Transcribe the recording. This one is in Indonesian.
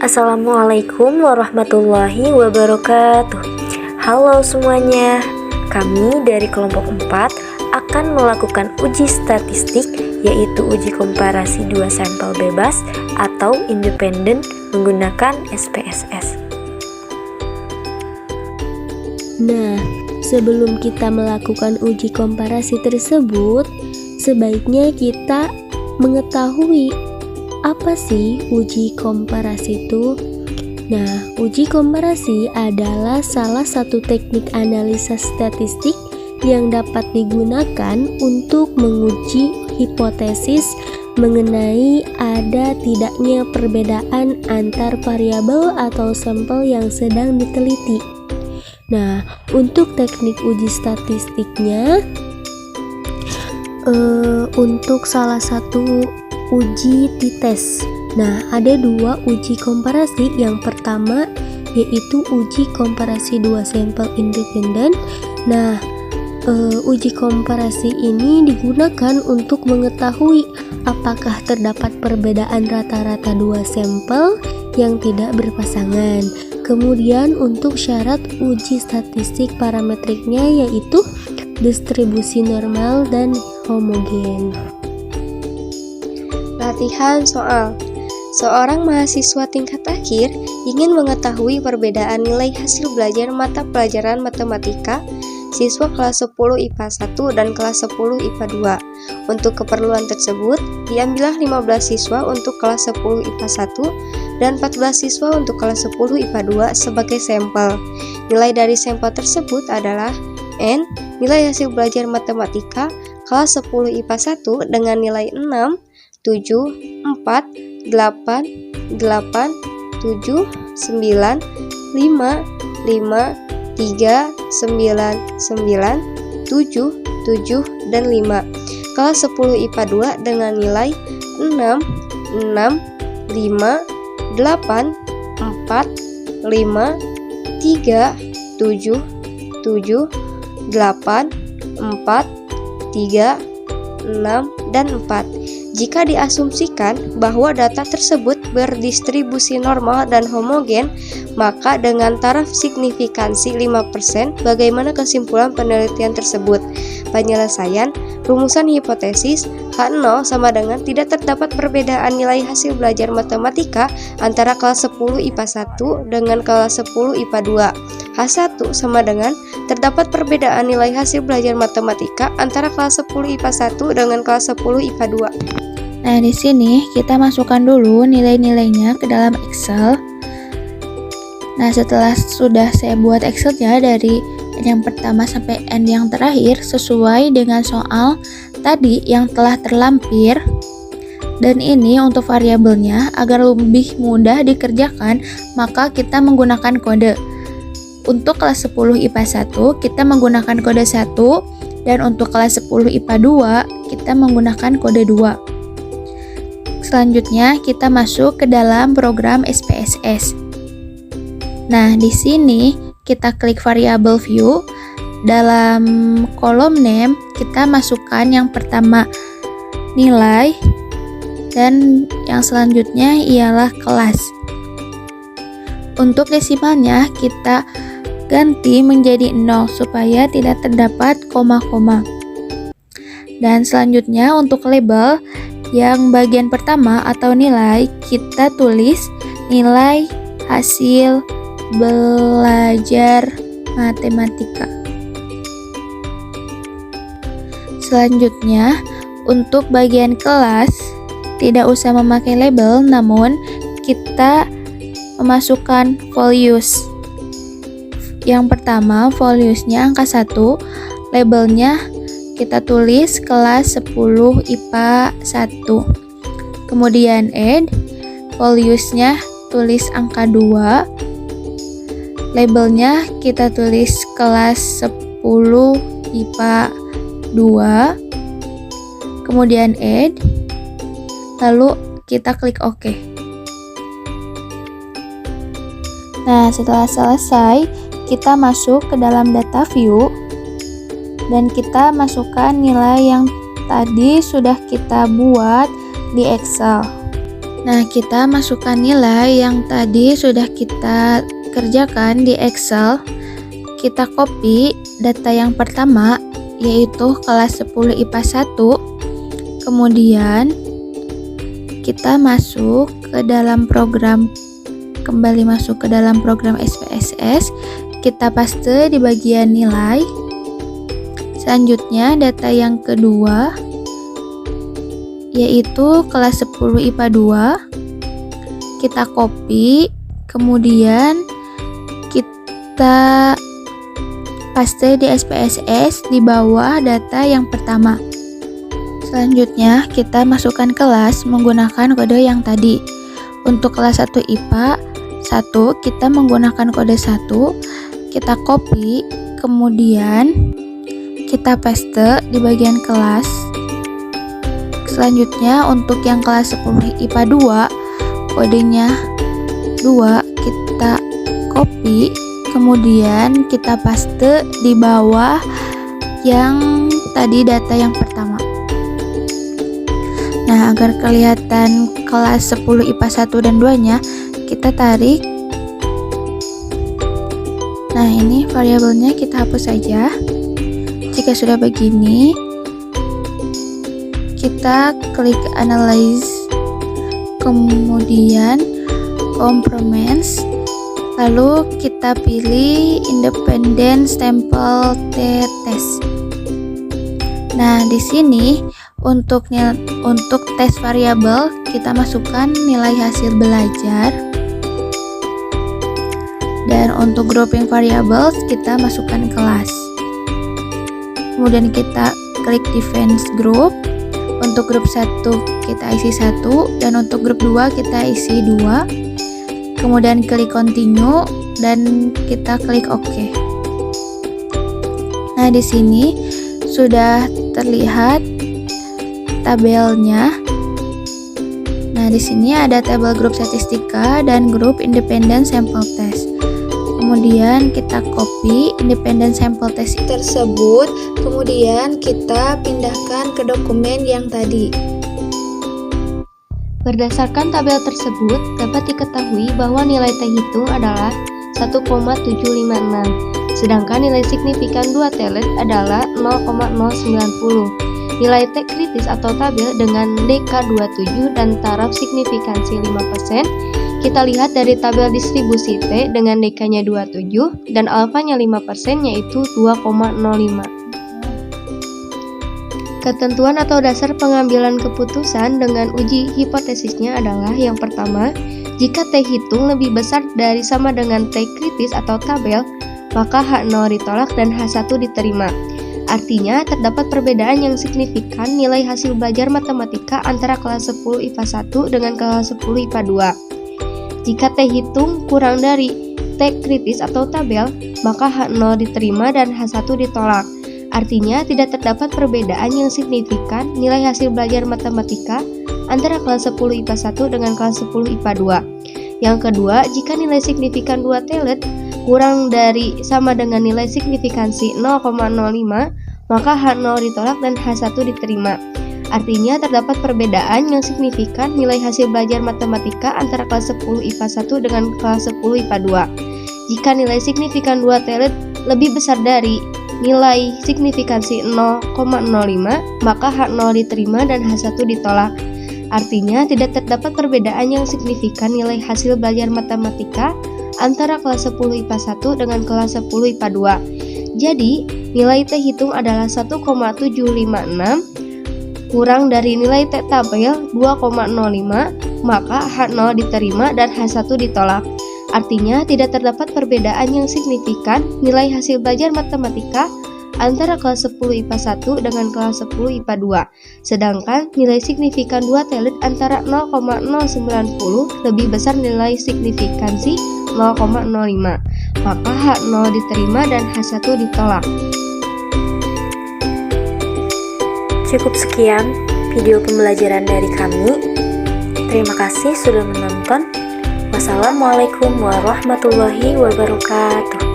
Assalamualaikum warahmatullahi wabarakatuh. Halo semuanya, kami dari kelompok 4 akan melakukan uji statistik, yaitu uji komparasi dua sampel bebas atau independen menggunakan SPSS. Nah, sebelum kita melakukan uji komparasi tersebut, sebaiknya kita mengetahui apa sih uji komparasi itu? Nah, uji komparasi adalah salah satu teknik analisa statistik yang dapat digunakan untuk menguji hipotesis mengenai ada tidaknya perbedaan antar variabel atau sampel yang sedang diteliti. Nah, untuk teknik uji statistiknya, untuk salah satu uji t-test. Nah, ada dua uji komparasi. Yang pertama yaitu uji komparasi dua sampel independen. Nah, uji komparasi ini digunakan untuk mengetahui apakah terdapat perbedaan rata-rata dua sampel yang tidak berpasangan. Kemudian untuk syarat uji statistik parametriknya yaitu distribusi normal dan homogen. Latihan soal. Seorang mahasiswa tingkat akhir ingin mengetahui perbedaan nilai hasil belajar mata pelajaran matematika siswa kelas 10 IPA 1 dan kelas 10 IPA 2. Untuk keperluan tersebut, diambillah 15 siswa untuk kelas 10 IPA 1 dan 14 siswa untuk kelas 10 IPA 2 sebagai sampel. Nilai dari sampel tersebut adalah N, nilai hasil belajar matematika kelas 10 IPA 1 dengan nilai 6, 7, 4, 8, 8, 7, 9, 5, 5, 3, 9, 9, 7, 7, dan 5. Kelas 10 IPA 2 dengan nilai 6, 6, 5, 8, 4, 5, 3, 7, 7, 8, 4, 3, 6, dan 4. Jika diasumsikan bahwa data tersebut berdistribusi normal dan homogen, maka dengan taraf signifikansi 5%, bagaimana kesimpulan penelitian tersebut? Penyelesaian, rumusan hipotesis, H0 sama dengan tidak terdapat perbedaan nilai hasil belajar matematika antara kelas 10 IPA 1 dengan kelas 10 IPA 2. H1 sama dengan terdapat perbedaan nilai hasil belajar matematika antara kelas 10 IPA 1 dengan kelas 10 IPA 2. Nah, di sini kita masukkan dulu nilai-nilainya ke dalam Excel. Nah, setelah sudah saya buat Excelnya dari N yang pertama sampai N yang terakhir sesuai dengan soal tadi yang telah terlampir. Dan ini untuk variabelnya agar lebih mudah dikerjakan, maka kita menggunakan kode. Untuk kelas 10 IPA 1 kita menggunakan kode 1, dan untuk kelas 10 IPA 2 kita menggunakan kode 2. Selanjutnya kita masuk ke dalam program SPSS. Nah, di sini kita klik variable view. Dalam kolom name kita masukkan yang pertama nilai, dan yang selanjutnya ialah kelas. Untuk desimalnya kita ganti menjadi 0 supaya tidak terdapat koma-koma. Dan selanjutnya untuk label, yang bagian pertama atau nilai kita tulis nilai hasil belajar matematika. Selanjutnya untuk bagian kelas tidak usah memakai label, namun kita memasukkan values. Yang pertama valuesnya angka 1, labelnya kita tulis kelas 10 IPA 1. Kemudian add, valuesnya tulis angka 2. Labelnya kita tulis kelas 10 IPA 2. Kemudian add. Lalu kita klik OK. Nah, setelah selesai, kita masuk ke dalam data view. Dan kita masukkan nilai yang tadi sudah kita buat di Excel. Nah, kita masukkan nilai yang tadi sudah kita kerjakan di Excel. Kita copy data yang pertama, yaitu kelas 10 IPA 1. Kemudian kita masuk ke dalam program, kembali masuk ke dalam program SPSS. Kita paste di bagian nilai. Selanjutnya data yang kedua, yaitu kelas 10 IPA 2. Kita copy, kemudian kita paste di SPSS di bawah data yang pertama. Selanjutnya kita masukkan kelas menggunakan kode yang tadi. Untuk kelas 1 IPA 1 kita menggunakan kode 1. Kita copy, kemudian kita paste di bagian kelas. Selanjutnya untuk yang kelas 10 IPA 2, kodenya 2, kita copy, kemudian kita paste di bawah yang tadi data yang pertama. Nah, agar kelihatan kelas 10 IPA 1 dan 2-nya, kita tarik. Nah, ini variabelnya kita hapus saja. Jika sudah begini, kita klik analyze, kemudian compromise, lalu kita pilih independent sample t-test. Nah, di sini untuk tes variabel kita masukkan nilai hasil belajar, dan untuk grouping variables kita masukkan kelas. Kemudian kita klik defense group. Untuk grup 1 kita isi 1, dan untuk grup 2 kita isi 2. Kemudian klik continue dan kita klik OK. Nah, di sini sudah terlihat tabelnya. Nah, di sini ada tabel grup statistika dan grup independent sample test. Kemudian kita copy independent sample test tersebut, kemudian kita pindahkan ke dokumen yang tadi. Berdasarkan tabel tersebut, dapat diketahui bahwa nilai T hitung adalah 1,756, sedangkan nilai signifikan 2 telet adalah 0,090. Nilai T kritis atau tabel dengan DK27 dan taraf signifikansi 5%, kita lihat dari tabel distribusi T dengan DK-nya 27 dan alfanya 5%, yaitu 2,05. Ketentuan atau dasar pengambilan keputusan dengan uji hipotesisnya adalah yang pertama, jika T hitung lebih besar dari sama dengan T kritis atau tabel, maka H0 ditolak dan H1 diterima. Artinya, terdapat perbedaan yang signifikan nilai hasil belajar matematika antara kelas 10 IPA 1 dengan kelas 10 IPA 2. Jika T hitung kurang dari T kritis atau tabel, maka H0 diterima dan H1 ditolak. Artinya, tidak terdapat perbedaan yang signifikan nilai hasil belajar matematika antara kelas 10 IPA 1 dengan kelas 10 IPA 2. Yang kedua, jika nilai signifikan 2 telet kurang dari sama dengan nilai signifikansi 0,05, maka H0 ditolak dan H1 diterima. Artinya, terdapat perbedaan yang signifikan nilai hasil belajar matematika antara kelas 10 IPA 1 dengan kelas 10 IPA 2. Jika nilai signifikan 2 telet lebih besar dari nilai signifikansi 0,05, maka H0 diterima dan H1 ditolak. Artinya, tidak terdapat perbedaan yang signifikan nilai hasil belajar matematika antara kelas 10 IPA 1 dengan kelas 10 IPA 2. Jadi, nilai T hitung adalah 1,756 kurang dari nilai T tabel 2,05, maka H0 diterima dan H1 ditolak. Artinya, tidak terdapat perbedaan yang signifikan nilai hasil belajar matematika antara kelas 10 IPA 1 dengan kelas 10 IPA 2. Sedangkan nilai signifikan 2 telet antara 0,090 lebih besar nilai signifikansi 0,05, maka H0 diterima dan H1 ditolak. Cukup sekian video pembelajaran dari kami. Terima kasih sudah menonton. Wassalamualaikum warahmatullahi wabarakatuh.